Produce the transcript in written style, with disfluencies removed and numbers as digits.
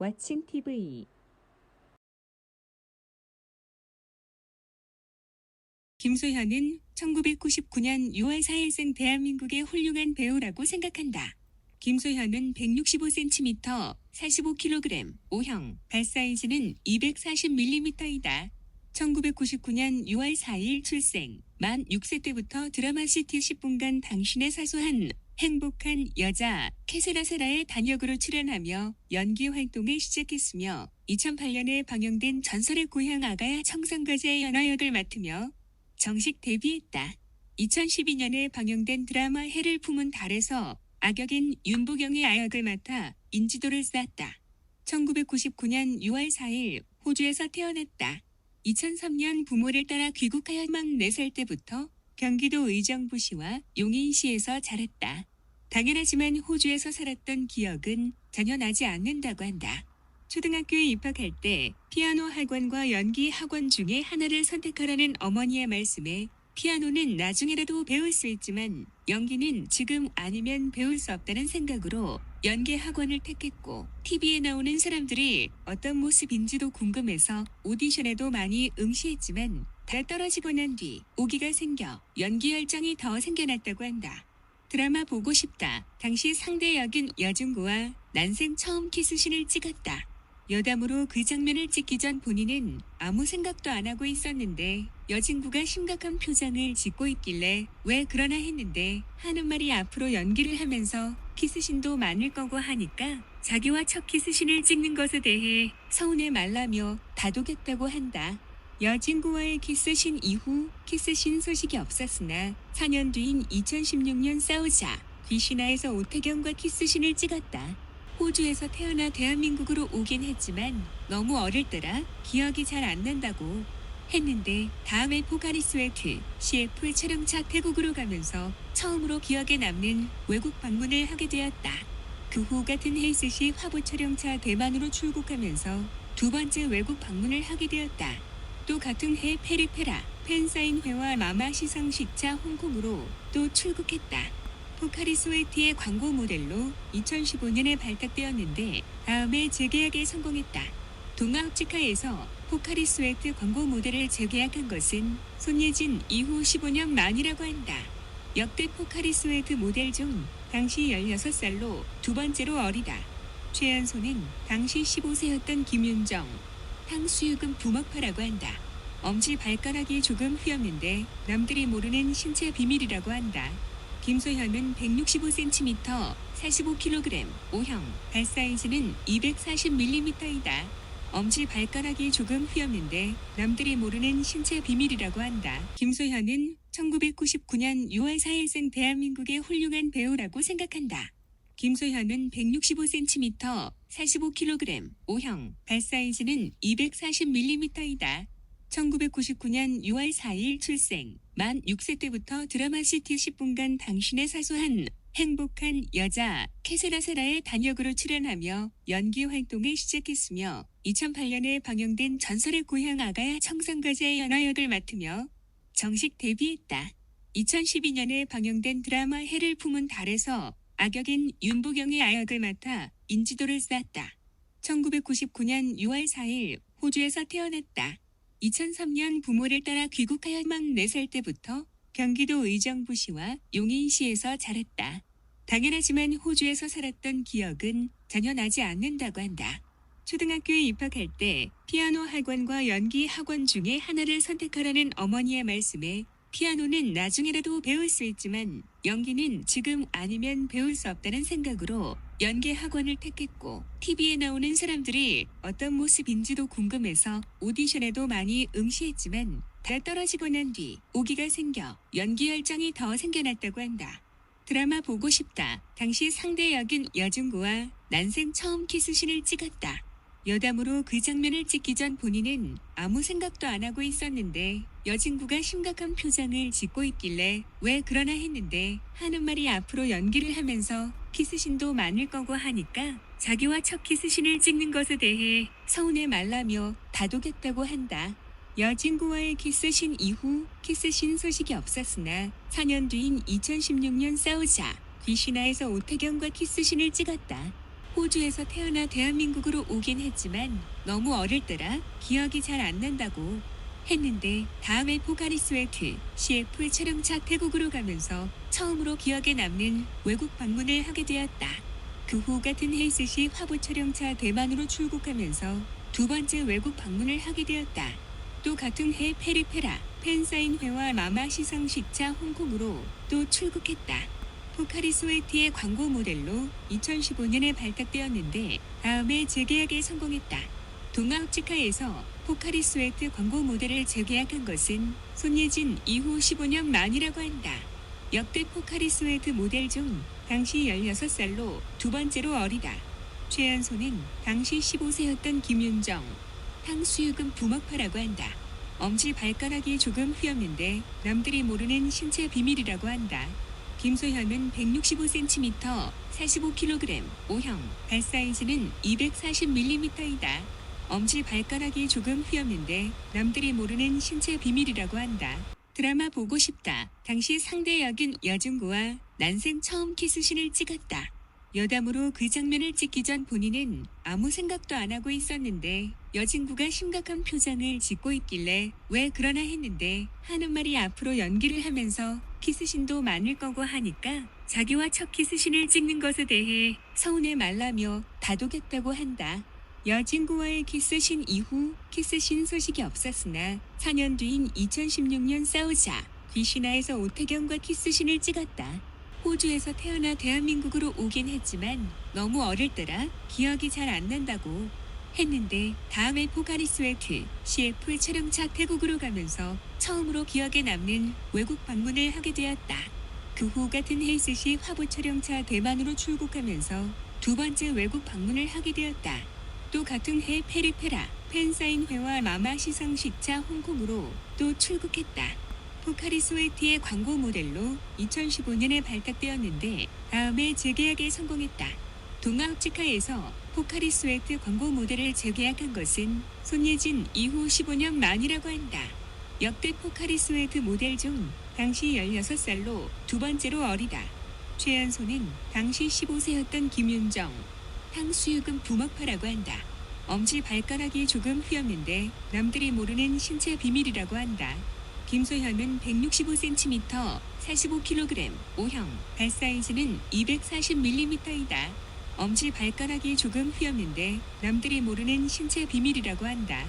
왓칭 TV 김소현은 1999년 6월 4일생 대한민국의 훌륭한 배우라고 생각한다. 김소현은 165cm, 45kg, O형, 발 사이즈는 240mm이다. 1999년 6월 4일 출생, 만 6세 때부터 드라마 시티 10분간 당신의 사소한 행복한 여자 케세라세라의 단역으로 출연하며 연기 활동을 시작했으며 2008년에 방영된 전설의 고향 아가야 청산가자의 연하 역을 맡으며 정식 데뷔했다. 2012년에 방영된 드라마 해를 품은 달에서 악역인 윤보경의 아역을 맡아 인지도를 쌓았다. 1999년 6월 4일 호주에서 태어났다. 2003년 부모를 따라 귀국하여 막 4살 때부터 경기도 의정부시와 용인시에서 자랐다. 당연하지만 호주에서 살았던 기억은 전혀 나지 않는다고 한다. 초등학교에 입학할 때 피아노 학원과 연기 학원 중에 하나를 선택하라는 어머니의 말씀에 피아노는 나중에라도 배울 수 있지만 연기는 지금 아니면 배울 수 없다는 생각으로 연기 학원을 택했고 TV에 나오는 사람들이 어떤 모습인지도 궁금해서 오디션에도 많이 응시했지만 다 떨어지고 난 뒤 오기가 생겨 연기 열정이 더 생겨났다고 한다. 드라마 보고 싶다. 당시 상대 역인 여중구와 난생 처음 키스신을 찍었다. 여담으로 그 장면을 찍기 전 본인은 아무 생각도 안 하고 있었는데 여진구가 심각한 표정을 짓고 있길래 왜 그러나 했는데 하는 말이 앞으로 연기를 하면서 키스신도 많을 거고 하니까 자기와 첫 키스신을 찍는 것에 대해 서운해 말라며 다독였다고 한다. 여진구와의 키스신 이후 키스신 소식이 없었으나 4년 뒤인 2016년 싸우자 귀신아에서 오태경과 키스신을 찍었다. 호주에서 태어나 대한민국으로 오긴 했지만 너무 어릴 때라 기억이 잘 안 난다고 했는데 다음에 포카리 스웨트 CF 촬영차 태국으로 가면서 처음으로 기억에 남는 외국 방문을 하게 되었다. 그 후 같은 해에 시 화보 촬영차 대만으로 출국하면서 두 번째 외국 방문을 하게 되었다. 또 같은 해 페리페라 팬사인회와 마마 시상식차 홍콩으로 또 출국했다. 포카리 스웨트의 광고 모델로 2015년에 발탁되었는데 다음에 재계약에 성공했다. 동아옵티카에서 포카리 스웨트 광고 모델을 재계약한 것은 손예진 이후 15년 만이라고 한다. 역대 포카리 스웨트 모델 중 당시 16살로 두 번째로 어리다. 최연소는 당시 15세였던 김윤정, 탕수육은 부먹파라고 한다. 엄지 발가락이 조금 휘었는데 남들이 모르는 신체 비밀이라고 한다. 김소현은 165cm, 45kg, O형, 발 사이즈는 240mm이다. 엄지 발가락이 조금 휘었는데 남들이 모르는 신체 비밀이라고 한다. 김소현은 1999년 6월 4일생 대한민국의 훌륭한 배우라고 생각한다. 김소현은 165cm, 45kg, O형, 발 사이즈는 240mm이다. 1999년 6월 4일 출생, 만 6세 때부터 드라마 시티 10분간 당신의 사소한 행복한 여자 케세라세라의 단역으로 출연하며 연기 활동을 시작했으며 2008년에 방영된 전설의 고향 아가야 청산가자의 연하 역을 맡으며 정식 데뷔했다. 2012년에 방영된 드라마 해를 품은 달에서 악역인 윤보경의 아역을 맡아 인지도를 쌓았다. 1999년 6월 4일 호주에서 태어났다. 2003년 부모를 따라 귀국하여 막 4살 때부터 경기도 의정부시와 용인시에서 자랐다. 당연하지만 호주에서 살았던 기억은 전혀 나지 않는다고 한다. 초등학교에 입학할 때 피아노 학원과 연기 학원 중에 하나를 선택하라는 어머니의 말씀에 피아노는 나중에라도 배울 수 있지만 연기는 지금 아니면 배울 수 없다는 생각으로 연기 학원을 택했고 TV에 나오는 사람들이 어떤 모습인지도 궁금해서 오디션에도 많이 응시했지만 다 떨어지고 난 뒤 오기가 생겨 연기 열정이 더 생겨났다고 한다. 드라마 보고 싶다. 당시 상대 역인 여중구와 난생 처음 키스신을 찍었다. 여담으로 그 장면을 찍기 전 본인은 아무 생각도 안 하고 있었는데 여진구가 심각한 표정을 짓고 있길래 왜 그러나 했는데 하는 말이 앞으로 연기를 하면서 키스신도 많을 거고 하니까 자기와 첫 키스신을 찍는 것에 대해 서운해 말라며 다독였다고 한다. 여진구와의 키스신 이후 키스신 소식이 없었으나 4년 뒤인 2016년 싸우자 귀신아에서 오태경과 키스신을 찍었다. 호주에서 태어나 대한민국으로 오긴 했지만 너무 어릴 때라 기억이 잘 안 난다고 했는데 다음에 포카리스웨트 CF 촬영차 태국으로 가면서 처음으로 기억에 남는 외국 방문을 하게 되었다. 그 후 같은 해 스시 화보 촬영차 대만으로 출국하면서 두 번째 외국 방문을 하게 되었다. 또 같은 해 페리페라 팬사인회와 마마 시상식차 홍콩으로 또 출국했다. 포카리스웨트의 광고 모델로 2015년에 발탁되었는데 다음에 재계약에 성공했다. 동아옵티카에서 포카리스웨트 광고 모델을 재계약한 것은 손예진 이후 15년 만이라고 한다. 역대 포카리스웨트 모델 중 당시 16살로 두 번째로 어리다. 최연소는 당시 15세였던 김윤정, 탕수육은 부먹파라고 한다. 엄지 발가락이 조금 휘었는데 남들이 모르는 신체 비밀이라고 한다. 김소현은 165cm, 45kg, O형, 발 사이즈는 240mm이다. 엄지 발가락이 조금 휘었는데 남들이 모르는 신체 비밀이라고 한다. 드라마 보고 싶다. 당시 상대 역인 여중구와 난생 처음 키스신을 찍었다. 여담으로 그 장면을 찍기 전 본인은 아무 생각도 안 하고 있었는데 여진구가 심각한 표정을 짓고 있길래 왜 그러나 했는데 하는 말이 앞으로 연기를 하면서 키스신도 많을 거고 하니까 자기와 첫 키스신을 찍는 것에 대해 서운해 말라며 다독였다고 한다. 여진구와의 키스신 이후 키스신 소식이 없었으나 4년 뒤인 2016년 싸우자 귀신아에서 오태경과 키스신을 찍었다. 호주에서 태어나 대한민국으로 오긴 했지만 너무 어릴 때라 기억이 잘 안 난다고 했는데 다음에 포카리스웨트 CF 촬영차 태국으로 가면서 처음으로 기억에 남는 외국 방문을 하게 되었다. 그 후 같은 해 스시 화보 촬영차 대만으로 출국하면서 두 번째 외국 방문을 하게 되었다. 또 같은 해 페리페라 팬사인회와 마마 시상식차 홍콩으로 또 출국했다. 포카리스웨트의 광고 모델로 2015년에 발탁되었는데 다음에 재계약에 성공했다. 동아옵티카에서 포카리스웨트 광고 모델을 재계약한 것은 손예진 이후 15년 만이라고 한다. 역대 포카리스웨트 모델 중 당시 16살로 두 번째로 어리다. 최연소는 당시 15세였던 김윤정, 탕수육은 부먹파라고 한다. 엄지 발가락이 조금 휘었는데 남들이 모르는 신체 비밀이라고 한다. 김소현은 165cm, 45kg, O형, 발 사이즈는 240mm이다. 엄지 발가락이 조금 휘었는데 남들이 모르는 신체 비밀이라고 한다.